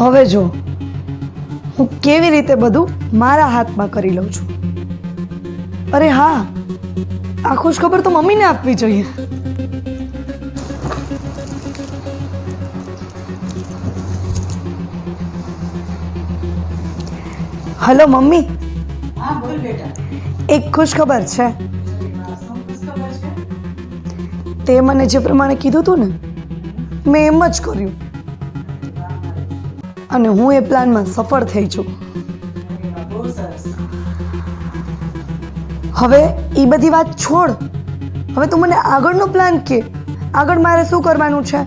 હવે જો હું કેવી રીતે બધું મારા હાથમાં કરી લઉં છું. અરે હા, આ ખુશખબર તો મમ્મીને આપવી જોઈએ. હલો મમ્મી, હા બોલ બેટા. એક ખુશખબર છે. શું ખબર છે? તે મને જે પ્રમાણે કીધું હતું ને, મેં એમ જ કર્યું અને હું એ પ્લાનમાં સફળ થઈ છું. બહુ સરસ. હવે એ બધી વાત છોડ. હવે તું મને આગળનો પ્લાન કે, આગળ મારે શું કરવાનું છે?